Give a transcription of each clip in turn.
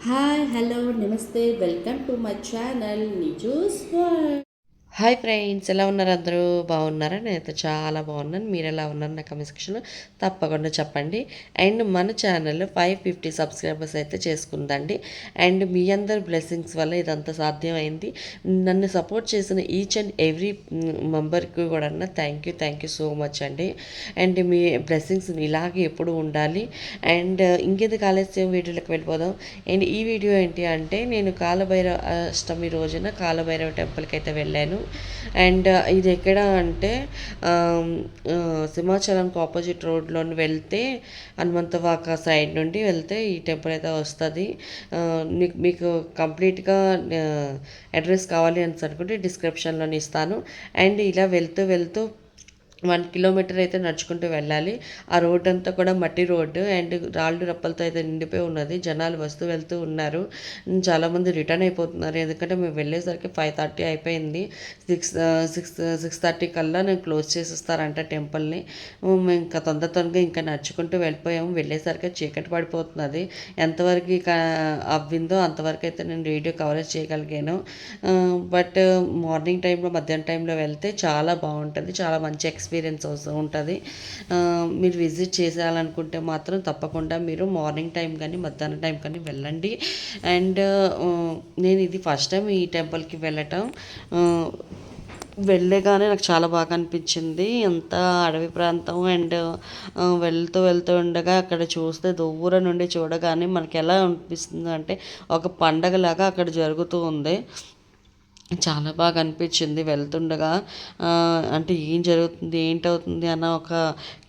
Hi hello నమస్తే welcome to my channel నిజూస్ world. Hi friends, ఎలా ఉన్నారు? అందరూ బాగున్నారా? నేనైతే చాలా బాగున్నాను. మీరు ఎలా ఉన్నారు? నా కమెంట్ సెక్షన్లో తప్పకుండా చెప్పండి. అండ్ మన ఛానల్ 550 సబ్స్క్రైబర్స్ అయితే చేసుకుందండి. అండ్ మీ అందరి బ్లెస్సింగ్స్ వల్ల ఇదంతా సాధ్యమైంది. నన్ను సపోర్ట్ చేసిన ఈచ్ అండ్ ఎవ్రీ మెంబర్కి కూడా థ్యాంక్ యూ సో మచ్ అండి. అండ్ మీ బ్లెస్సింగ్స్ ఇలాగే ఎప్పుడు ఉండాలి. అండ్ ఇంకెందుకు ఆలస్యం, వీడియోలోకి వెళ్ళిపోదాం. అండ్ ఈ వీడియో ఏంటి అంటే, నేను కాలభైరవ అష్టమి రోజున కాలభైరవ టెంపుల్కి అయితే వెళ్ళాను. అండ్ ఇది ఎక్కడ అంటే సింహాచలంకి ఆపోజిట్ రోడ్లోని వెళ్తే హనుమంతవాక సైడ్ నుండి వెళ్తే ఈ టెంపుల్ అయితే వస్తుంది. మీకు కంప్లీట్గా అడ్రస్ కావాలి అని అనుకుంటే డిస్క్రిప్షన్లో ఇస్తాను. అండ్ ఇలా వెళ్తూ వెళ్తూ 1 కిలోమీటర్ అయితే నడుచుకుంటూ వెళ్ళాలి. ఆ రోడ్ అంతా కూడా మట్టి రోడ్డు అండ్ రాళ్ళు రప్పలతో అయితే నిండిపోయి ఉన్నది. జనాలు వస్తూ వెళ్తూ ఉన్నారు. చాలామంది రిటర్న్ అయిపోతున్నారు, ఎందుకంటే మేము వెళ్ళేసరికి 5:30 అయిపోయింది. 6:30 కల్లా నేను క్లోజ్ చేసేస్తారంట టెంపుల్ని. మేము ఇంకా తొందరగా ఇంకా నడుచుకుంటూ వెళ్ళిపోయాము. వెళ్ళేసరికి చీకటి పడిపోతున్నది. ఎంతవరకు ఇక అవ్విందో అంతవరకు అయితే నేను వీడియో కవరేజ్ చేయగలిగాను. బట్ మార్నింగ్ టైంలో, మధ్యాహ్నం టైంలో వెళ్తే చాలా బాగుంటుంది. చాలా మంచి ఎక్స్పీరియన్స్ ఉంటుంది. మీరు విజిట్ చేసేయాలనుకుంటే మాత్రం తప్పకుండా మీరు మార్నింగ్ టైం కానీ మధ్యాహ్నం టైం కానీ వెళ్ళండి. అండ్ నేను ఇది ఫస్ట్ టైం ఈ టెంపుల్కి వెళ్ళటం. వెళ్ళగానే నాకు చాలా బాగా అనిపించింది. అంత అడవి ప్రాంతం అండ్ వెళ్తూ వెళ్తూ ఉండగా అక్కడ చూస్తే దూరం నుండి చూడగానే మనకి ఎలా అనిపిస్తుంది అంటే ఒక పండగలాగా అక్కడ జరుగుతూ ఉంది. చాలా బాగా అనిపించింది వెళ్తుండగా. అంటే ఏం జరుగుతుంది, ఏంటవుతుంది అన్న ఒక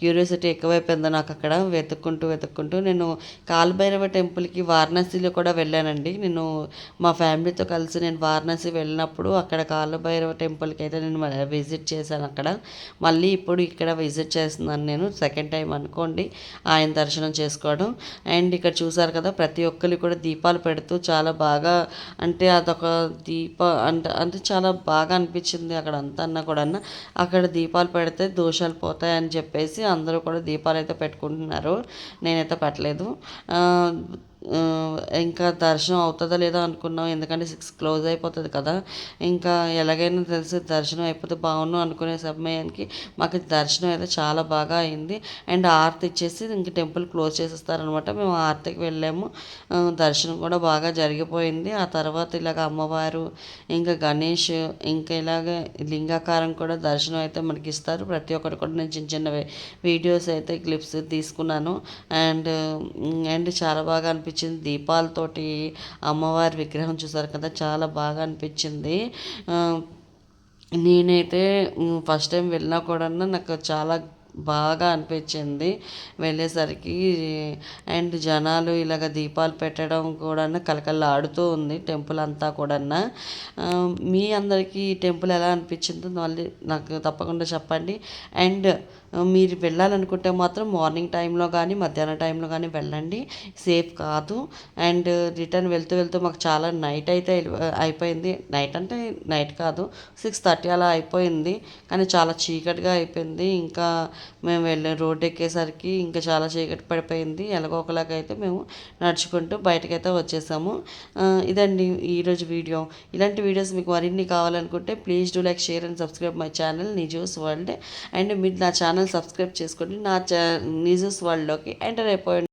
క్యూరియాసిటీ ఎక్కువైపోయింది నాకు అక్కడ. వెతుక్కుంటూ నేను కాలభైరవ టెంపుల్కి వారణాసిలో కూడా వెళ్ళానండి. నేను మా ఫ్యామిలీతో కలిసి నేను వారణాసి వెళ్ళినప్పుడు అక్కడ కాలభైరవ టెంపుల్కి అయితే నేను విజిట్ చేశాను అక్కడ. మళ్ళీ ఇప్పుడు ఇక్కడ విజిట్ చేస్తున్నాను నేను. సెకండ్ టైం అనుకోండి ఆయన దర్శనం చేసుకోవడం. అండ్ ఇక్కడ చూసారు కదా, ప్రతి ఒక్కరికి కూడా దీపాలు పెడుతూ చాలా బాగా, అంటే అదొక దీప అంటే చాలా బాగా అనిపించింది అక్కడ అంతా అన్నా కూడా. అక్కడ దీపాలు పెడితే దోషాలు పోతాయని చెప్పేసి అందరూ కూడా దీపాలు అయితే పెట్టుకుంటున్నారు. నేనైతే పెట్టలేదు. ఇంకా దర్శనం అవుతుందో లేదో అనుకున్నాం, ఎందుకంటే 6 క్లోజ్ అయిపోతుంది కదా. ఇంకా ఎలాగైనా తెలిసి దర్శనం అయిపోతే బాగుండు అనుకునే సమయానికి మాకు దర్శనం అయితే చాలా బాగా అయింది. అండ్ ఆరతి ఇచ్చేసి ఇంక టెంపుల్ క్లోజ్ చేసేస్తారనమాట. మేము ఆరతికి వెళ్ళాము. దర్శనం కూడా బాగా జరిగిపోయింది. ఆ తర్వాత ఇలాగ అమ్మవారు, ఇంకా గణేష్, ఇంకా ఇలాగ లింగాకారం కూడా దర్శనం అయితే మనకి ఇస్తారు. ప్రతి ఒక్కరు కూడా నేను చిన్న చిన్న వీడియోస్ అయితే క్లిప్స్ తీసుకున్నాను. అండ్ అండ్ చాలా బాగా అనిపించింది. దీపాలతోటి అమ్మవారి విగ్రహం చూసారు కదా, చాలా బాగా అనిపించింది. నేనైతే ఫస్ట్ టైం వెళ్ళినా కూడా నాకు చాలా బాగా అనిపించింది వెళ్ళేసరికి. అండ్ జనాలు ఇలాగ దీపాలు పెట్టడం కూడా కలకల్లాడుతూ ఉంది టెంపుల్ అంతా కూడా. మీ అందరికీ ఈ టెంపుల్ ఎలా అనిపించిందో మళ్ళీ నాకు తప్పకుండా చెప్పండి. అండ్ మీరు వెళ్ళాలనుకుంటే మాత్రం మార్నింగ్ టైంలో కానీ మధ్యాహ్నం టైంలో కానీ వెళ్ళండి, సేఫ్ కాదు. అండ్ రిటర్న్ వెళ్తూ వెళ్తూ మాకు చాలా నైట్ అయితే అయిపోయింది. నైట్ అంటే నైట్ కాదు, 6:30 అలా అయిపోయింది. కానీ చాలా చీకటిగా అయిపోయింది. ఇంకా మేము వెళ్ళే రోడ్డు ఎక్కేసరికి ఇంకా చాలా చీకటి పడిపోయింది. ఎలాగో ఒకలాగైతే మేము నడుచుకుంటూ బయటకైతే వచ్చేసాము. ఇదండి ఈరోజు వీడియో. ఇలాంటి వీడియోస్ మీకు మరిన్ని కావాలనుకుంటే please do like, share and subscribe my channel నిజూస్ వరల్డ్. అండ్ మీరు నా ఛానల్ సబ్స్క్రైబ్ చేసుకోండి. నా నిజూస్ వరల్డ్లోకి ఎంటర్ అయిపోయింది.